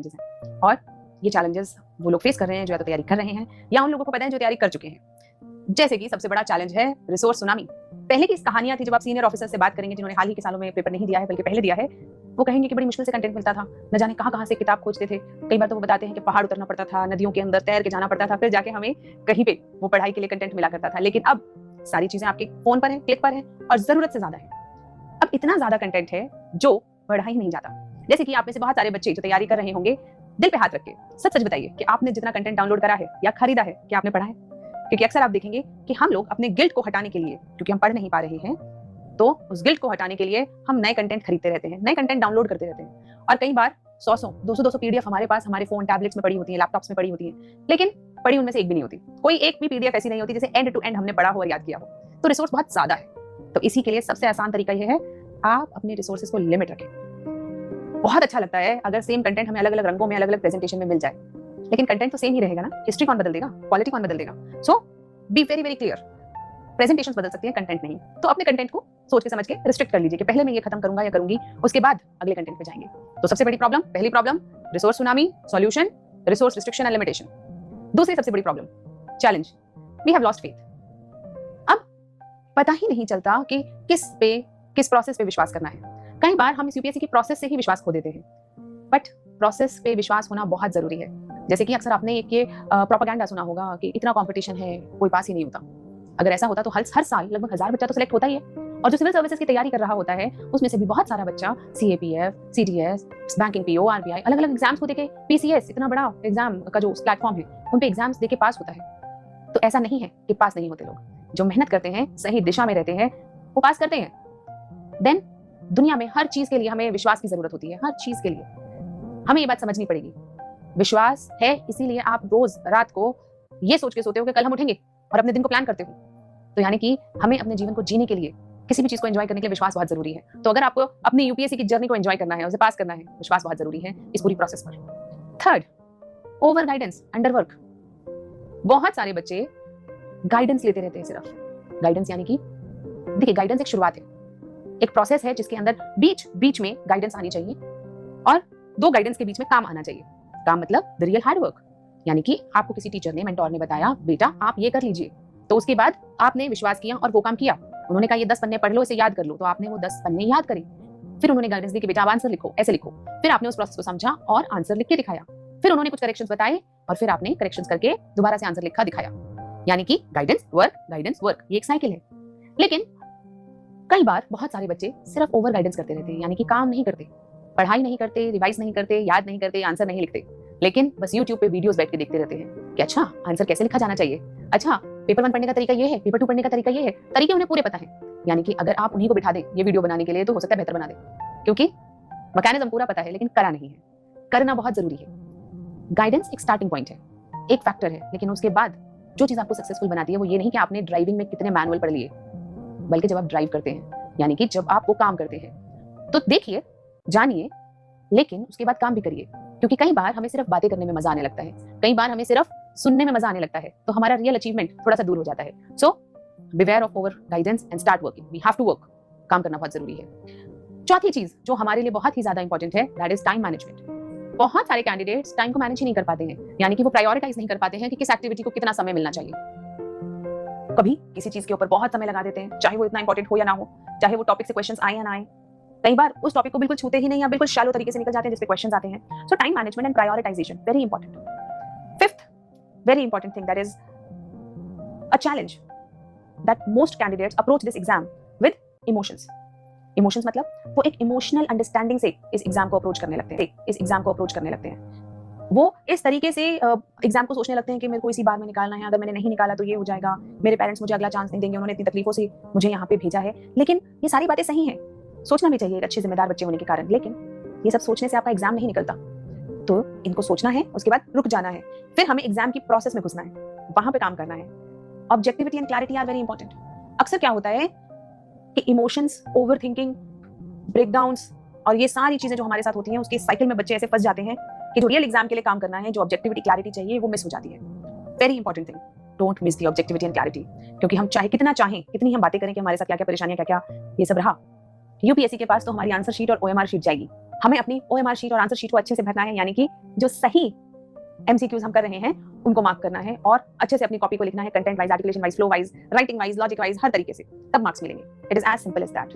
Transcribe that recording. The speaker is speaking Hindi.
चैलेंजेस हैं, और ये चैलेंजेस वो लोग फेस कर रहे हैं जो या तो तैयारी कर रहे हैं या उन लोगों को पता है जो तैयारी कर चुके हैं। जैसे कि सबसे बड़ा चैलेंज है रिसोर्स सुनामी। पहले की कहानियां थी, जब आप सीनियर ऑफिसर से बात करेंगे जिन्होंने हाल ही के सालों में पेपर नहीं दिया है बल्कि पहले दिया है, वो कहेंगे कि बड़ी मुश्किल से कंटेंट मिलता था, न जाने कहां से किताब खोजते थे। कई बार तो वो बताते हैं कि पहाड़ उतरना पड़ता था, नदियों के अंदर तैर के जाना पड़ता था, फिर जाके हमें कहीं पे वो पढ़ाई के लिए कंटेंट मिला करता था। लेकिन अब सारी चीजें आपके फोन पर है, क्लिक पर है, और जरूरत से ज्यादा है। अब इतना ज्यादा कंटेंट है जो पढ़ा ही नहीं जाता। जैसे कि आप में से बहुत सारे बच्चे जो तैयारी कर रहे होंगे, दिल पे हाथ रख के सच सच बताइए कि आपने जितना कंटेंट डाउनलोड करा है या खरीदा है, क्या आपने पढ़ा है? क्योंकि अक्सर आप देखेंगे कि हम लोग अपने गिल्ट को हटाने के लिए, क्योंकि हम पढ़ नहीं पा रहे हैं, तो उस गिल्ट को हटाने के लिए हम नए कंटेंट खरीदते रहते हैं, नए कंटेंट डाउनलोड करते रहते हैं। और कई बार 100 200 पीडीएफ हमारे पास हमारे फोन टैबलेट्स में पड़ी होती है, लैपटॉप्स में पड़ी होती है, लेकिन पढ़ी उनमें से एक भी नहीं होती। कोई एक भी पीडीएफ ऐसी नहीं होती जिसे एंड टू एंड हमने पढ़ा हो और याद किया हो। तो रिसोर्स बहुत ज्यादा है। तो इसी के लिए सबसे आसान तरीका यह है, आप अपने रिसोर्सेज को लिमिट रखें। बहुत अच्छा लगता है अगर सेम कंटेंट हमें अलग अलग रंगों में, अलग अलग प्रेजेंटेशन में मिल जाए, लेकिन कंटेंट तो सेम ही रहेगा ना। हिस्ट्री कौन बदल देगा? क्वालिटी कौन बदल देगा? So be very very clear. Presentations बदल सकती है, कंटेंट नहीं। तो अपने कंटेंट को सोच के समझ के रिस्ट्रिक्ट कर लीजिए कि पहले मैं ये खत्म करूंगा या करूंगी, उसके बाद अगले कंटेंट पे जाएंगे। तो सबसे बड़ी प्रॉब्लम, पहली problem resource tsunami, solution resource restriction and limitation. दूसरी सबसे बड़ी problem, challenge, we have lost faith. अब पता ही नहीं चलता कि किस प्रोसेस पे विश्वास करना है। कई बार हम इस यूपीएससी की प्रोसेस से ही विश्वास खो देते हैं, बट प्रोसेस पे विश्वास होना बहुत जरूरी है। जैसे कि अक्सर आपने एक ये प्रोपेगेंडा सुना होगा कि इतना कंपटीशन है, कोई पास ही नहीं होता। अगर ऐसा होता तो हर साल लगभग 1000 बच्चा तो सिलेक्ट होता ही है, और जो सिविल सर्विसेज की तैयारी कर रहा होता है उसमें से भी बहुत सारा बच्चा CAPF, CDS, banking, PO, RBI, अलग अलग एग्जाम्स को देके, पीसीएस इतना बड़ा एग्जाम का जो प्लेटफॉर्म है उन पे एग्जाम्स देके पास होता है। तो ऐसा नहीं है कि पास नहीं होते लोग। जो मेहनत करते हैं, सही दिशा में रहते हैं, वो पास करते हैं। देन दुनिया में हर चीज के लिए हमें विश्वास की जरूरत होती है। हर चीज के लिए हमें ये बात समझनी पड़ेगी। विश्वास है, इसीलिए आप रोज रात को ये सोच के सोते हो कि कल हम उठेंगे, और अपने दिन को प्लान करते हो। तो यानी कि हमें अपने जीवन को जीने के लिए, किसी भी चीज को एंजॉय करने के लिए विश्वास बहुत जरूरी है। तो अगर आपको अपनी यूपीएससी की जर्नी को एंजॉय करना है, उसे पास करना है, विश्वास बहुत जरूरी है इस पूरी प्रोसेस पर। Third, over guidance, under work. बहुत सारे बच्चे गाइडेंस लेते रहते हैं। सिर्फ गाइडेंस यानी कि देखिए, गाइडेंस एक शुरुआत है, एक प्रोसेस है जिसके अंदर बीच में गाइडेंस आनी चाहिए, और दो गाइडेंस के बीच में काम आना चाहिए। काम मतलब द रियल हार्ड वर्क, यानी कि आपको किसी टीचर ने, मेंटोर ने बताया बेटा आप ये कर लीजिए, तो उसके बाद आपने विश्वास किया और वो काम किया। उन्होंने कहा ये 10 पन्ने पढ़ लो, इसे याद कर लो, तो आपने वो 10 पन्ने याद करे। फिर उन्होंने गाइडेंस दी कि बेटा आप आंसर लिखो, ऐसे लिखो। फिर आपने उस प्रोसेस को समझा और आंसर लिख के दिखाया। फिर उन्होंने कुछ करेक्शंस बताए और फिर आपने करेक्शंस करके दोबारा से आंसर लिखा दिखाया। यानी कि गाइडेंस वर्क, ये एक साइकिल है। लेकिन कई बार बहुत सारे बच्चे सिर्फ ओवर गाइडेंस करते रहते हैं, यानी कि काम नहीं करते, पढ़ाई नहीं करते, रिवाइज नहीं करते, याद नहीं करते, आंसर नहीं लिखते, लेकिन बस यूट्यूब पे वीडियोस बैठ के देखते रहते हैं कि अच्छा आंसर कैसे लिखा जाना चाहिए, अच्छा पेपर 1 पढ़ने का तरीका ये है, पेपर 2 पढ़ने का तरीका ये है। तरीके उन्हें पूरे पता है। यानी कि अगर आप उन्हीं को बिठा दें ये वीडियो बनाने के लिए, तो हो सकता है बेहतर बना दें, क्योंकि मैकेनिज्म पूरा पता है, लेकिन करा नहीं है। करना बहुत जरूरी है। गाइडेंस एक स्टार्टिंग पॉइंट है, एक फैक्टर है, लेकिन उसके बाद जो चीज आपको सक्सेसफुल बनाती है वो ये नहीं कि आपने ड्राइविंग में कितने मैनुअल पढ़ लिए, बल्कि जब आप ड्राइव करते हैं, यानी कि जब आप वो काम करते हैं, तो देखिए, जानिए, लेकिन उसके बाद काम भी करिए। क्योंकि कई बार हमें सिर्फ बातें करने में मजा आने लगता है, कई बार हमें सिर्फ सुनने में मजा आने लगता है, तो हमारा रियल अचीवमेंट थोड़ा सा दूर हो जाता है। So beware of over guidance and start working. We have to work. काम करना बहुत जरूरी है। चौथी चीज जो हमारे लिए बहुत ही ज्यादा इंपॉर्टेंट है, दैट इज टाइम मैनेजमेंट। बहुत सारे कैंडिडेट्स टाइम को मैनेज ही नहीं कर पाते हैं, यानी कि वो प्रायोरिटाइज नहीं कर पाते हैं कि किस एक्टिविटी को कितना समय मिलना चाहिए। कभी किसी चीज के ऊपर बहुत समय लगा देते हैं, चाहे वो इतना इंपॉर्टेंट हो या ना हो, चाहे वो टॉपिक से क्वेश्चंस आए या ना आए। कई बार उस टॉपिक को बिल्कुल छूते ही नहीं, या बिल्कुल शैलो तरीके से निकल जाते हैं जिसपे क्वेश्चंस आते हैं। सो time management and prioritisation very important. Fifth very important thing, that is a challenge that most candidates approach this exam with emotions. Emotions मतलब वो एक इमोशनल अंडरस्टैंडिंग से इस एग्जाम को अप्रोच करने लगते हैं। वो इस तरीके से एग्जाम को सोचने लगते हैं कि मेरे को इसी बार में निकालना है, अगर मैंने नहीं निकाला तो ये हो जाएगा, मेरे पेरेंट्स मुझे अगला चांस नहीं देंगे, उन्होंने इतनी तकलीफों से मुझे यहाँ पे भेजा है। लेकिन ये सारी बातें सही हैं, सोचना भी चाहिए एक अच्छे जिम्मेदार बच्चे होने के कारण, लेकिन ये सब सोचने से आपका एग्जाम नहीं निकलता। तो इनको सोचना है, उसके बाद रुक जाना है, फिर हमें एग्जाम की प्रोसेस में घुसना है, वहां पे काम करना है। Objectivity and clarity are very important. अक्सर क्या होता है कि इमोशंस, ओवर थिंकिंग, ब्रेकडाउन्स और ये सारी चीजें जो हमारे साथ होती हैं, उसके साइकिल में बच्चे ऐसे फंस जाते हैं कि जो रियल एग्जाम के लिए काम करना है, जो ऑब्जेक्टिविटी क्लैरिटी चाहिए, वो मिस हो जाती है। Very important thing, don't miss the objectivity and clarity. क्योंकि हम चाहे कितना चाहें, कितनी हम बातें करें कि हमारे साथ क्या क्या परेशानियां, क्या क्या ये सब रहा, यूपीएससी के पास तो हमारी आंसर शीट और ओएमआर शीट जाएगी, हमें अपनी OMR शीट और आंसर शीट को अच्छे से भरना है, यानी कि जो सही MCQs हम कर रहे हैं उनको मार्क करना है और अच्छे से अपनी कॉपी को लिखना है, content wise, articulation wise, flow wise, writing wise, logic wise, हर तरीके से, तब मार्क्स मिलेंगे। It is as simple as that.